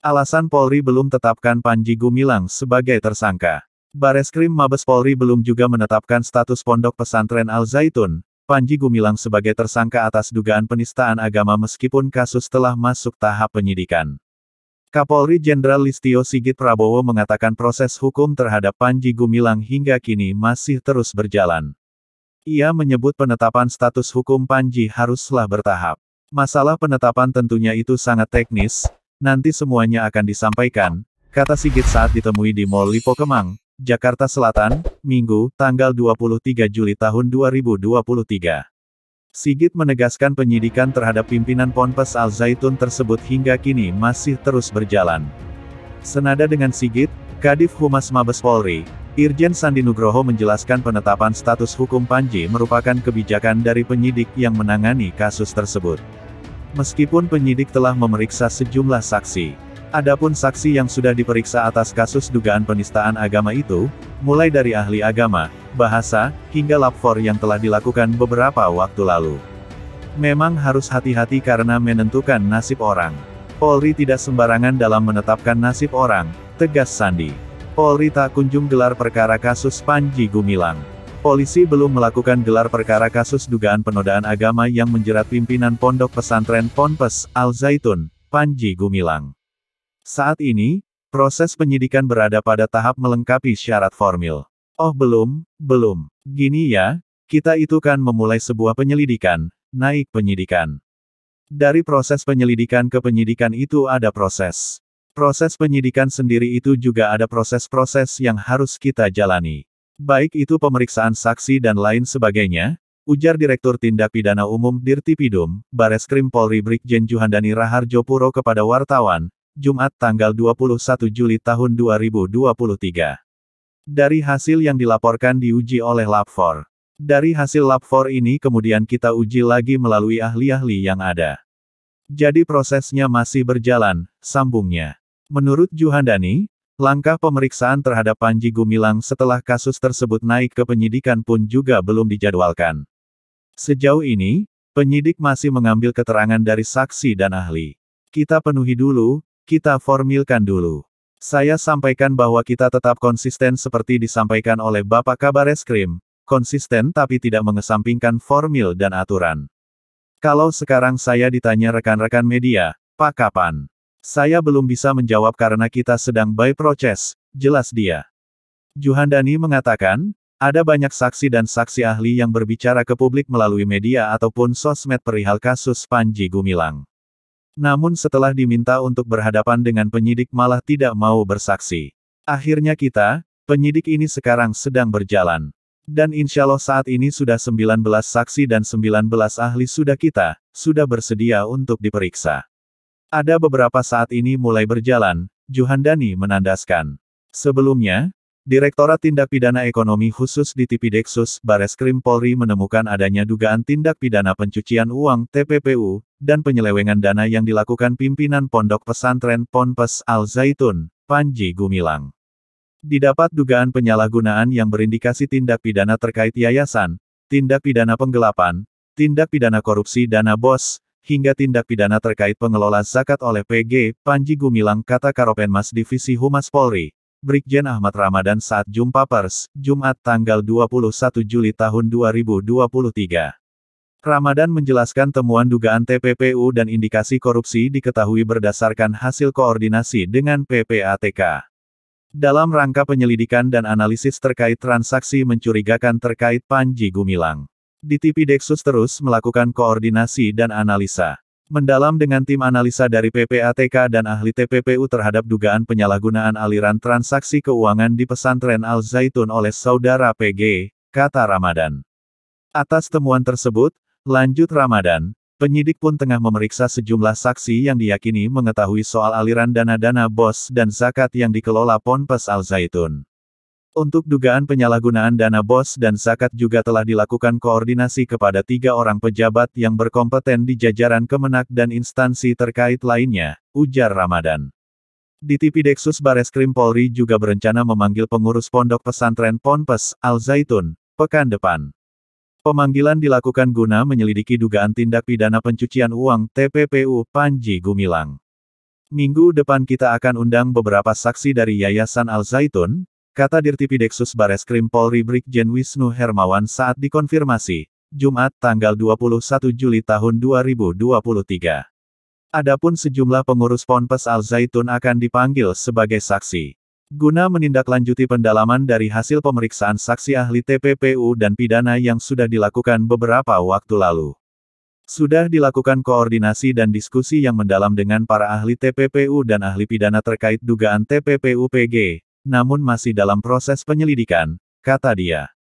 Alasan Polri belum tetapkan Panji Gumilang sebagai tersangka. Bareskrim Mabes Polri belum juga menetapkan status Pondok Pesantren Al Zaitun, Panji Gumilang sebagai tersangka atas dugaan penistaan agama meskipun kasus telah masuk tahap penyidikan. Kapolri Jenderal Listio Sigit Prabowo mengatakan proses hukum terhadap Panji Gumilang hingga kini masih terus berjalan. Ia menyebut penetapan status hukum Panji haruslah bertahap. Masalah penetapan tentunya itu sangat teknis, nanti semuanya akan disampaikan, kata Sigit saat ditemui di Mall Lipo Kemang, Jakarta Selatan, Minggu, tanggal 23 Juli tahun 2023. Sigit menegaskan penyidikan terhadap pimpinan Ponpes Al Zaitun tersebut hingga kini masih terus berjalan. Senada dengan Sigit, Kadif Humas Mabes Polri, Irjen Sandi Nugroho menjelaskan penetapan status hukum Panji merupakan kebijakan dari penyidik yang menangani kasus tersebut. Meskipun penyidik telah memeriksa sejumlah saksi, adapun saksi yang sudah diperiksa atas kasus dugaan penistaan agama itu, mulai dari ahli agama, bahasa, hingga lapor yang telah dilakukan beberapa waktu lalu. Memang harus hati-hati karena menentukan nasib orang. Polri tidak sembarangan dalam menetapkan nasib orang, tegas Sandi. Polri tak kunjung gelar perkara kasus Panji Gumilang. Polisi belum melakukan gelar perkara kasus dugaan penodaan agama yang menjerat pimpinan Pondok Pesantren Ponpes Al Zaitun, Panji Gumilang. Saat ini, proses penyidikan berada pada tahap melengkapi syarat formil. Oh belum. Gini ya, kita itu kan memulai sebuah penyelidikan, naik penyidikan. Dari proses penyelidikan ke penyidikan itu ada proses. Proses penyidikan sendiri itu juga ada proses-proses yang harus kita jalani. Baik itu pemeriksaan saksi dan lain sebagainya, ujar Direktur Tindak Pidana Umum Dirtipidum, Bareskrim Polri Brigjen Juhandani Raharjo Puro kepada wartawan, Jumat tanggal 21 Juli tahun 2023. Dari hasil yang dilaporkan diuji oleh Lapfor. Dari hasil Lapfor ini kemudian kita uji lagi melalui ahli-ahli yang ada. Jadi prosesnya masih berjalan, sambungnya. Menurut Juhandani, langkah pemeriksaan terhadap Panji Gumilang setelah kasus tersebut naik ke penyidikan pun juga belum dijadwalkan. Sejauh ini, penyidik masih mengambil keterangan dari saksi dan ahli. Kita penuhi dulu, kita formilkan dulu. Saya sampaikan bahwa kita tetap konsisten seperti disampaikan oleh Bapak Kabareskrim, konsisten tapi tidak mengesampingkan formil dan aturan. Kalau sekarang saya ditanya rekan-rekan media, Pak kapan? Saya belum bisa menjawab karena kita sedang by process, jelas dia. Juhandani mengatakan, ada banyak saksi dan saksi ahli yang berbicara ke publik melalui media ataupun sosmed perihal kasus Panji Gumilang. Namun setelah diminta untuk berhadapan dengan penyidik malah tidak mau bersaksi. Akhirnya kita, penyidik ini sekarang sedang berjalan. Dan insya Allah saat ini sudah 19 saksi dan 19 ahli sudah bersedia untuk diperiksa. Ada beberapa saat ini mulai berjalan, Juhandani menandaskan. Sebelumnya, Direktorat Tindak Pidana Ekonomi Khusus di Tipideksus, Bareskrim Polri menemukan adanya dugaan tindak pidana pencucian uang (TPPU) dan penyelewengan dana yang dilakukan pimpinan Pondok Pesantren Ponpes Al Zaitun, Panji Gumilang. Didapat dugaan penyalahgunaan yang berindikasi tindak pidana terkait yayasan, tindak pidana penggelapan, tindak pidana korupsi dana BOS, hingga tindak pidana terkait pengelola zakat oleh PG, Panji Gumilang, kata Karopenmas Divisi Humas Polri, Brigjen Ahmad Ramadan saat jumpa pers, Jumat tanggal 21 Juli tahun 2023. Ramadan menjelaskan temuan dugaan TPPU dan indikasi korupsi diketahui berdasarkan hasil koordinasi dengan PPATK. Dalam rangka penyelidikan dan analisis terkait transaksi mencurigakan terkait Panji Gumilang. Di Tipideksus terus melakukan koordinasi dan analisa mendalam dengan tim analisa dari PPATK dan ahli TPPU terhadap dugaan penyalahgunaan aliran transaksi keuangan di pesantren Al Zaitun oleh saudara PG, kata Ramadan. Atas temuan tersebut, lanjut Ramadan, penyidik pun tengah memeriksa sejumlah saksi yang diyakini mengetahui soal aliran dana-dana BOS dan zakat yang dikelola Ponpes Al Zaitun. Untuk dugaan penyalahgunaan dana BOS dan zakat juga telah dilakukan koordinasi kepada 3 orang pejabat yang berkompeten di jajaran Kemenak dan instansi terkait lainnya, ujar Ramadan. Di Tipideksus Bareskrim Polri juga berencana memanggil pengurus Pondok Pesantren Ponpes Al Zaitun pekan depan. Pemanggilan dilakukan guna menyelidiki dugaan tindak pidana pencucian uang (TPPU) Panji Gumilang. Minggu depan kita akan undang beberapa saksi dari Yayasan Al Zaitun, kata Dirtipideksus Bareskrim Polri Brigjen Wisnu Hermawan saat dikonfirmasi, Jumat tanggal 21 Juli tahun 2023. Adapun sejumlah pengurus Ponpes Al Zaitun akan dipanggil sebagai saksi. Guna menindaklanjuti pendalaman dari hasil pemeriksaan saksi ahli TPPU dan pidana yang sudah dilakukan beberapa waktu lalu. Sudah dilakukan koordinasi dan diskusi yang mendalam dengan para ahli TPPU dan ahli pidana terkait dugaan TPPU PG, namun masih dalam proses penyelidikan, kata dia.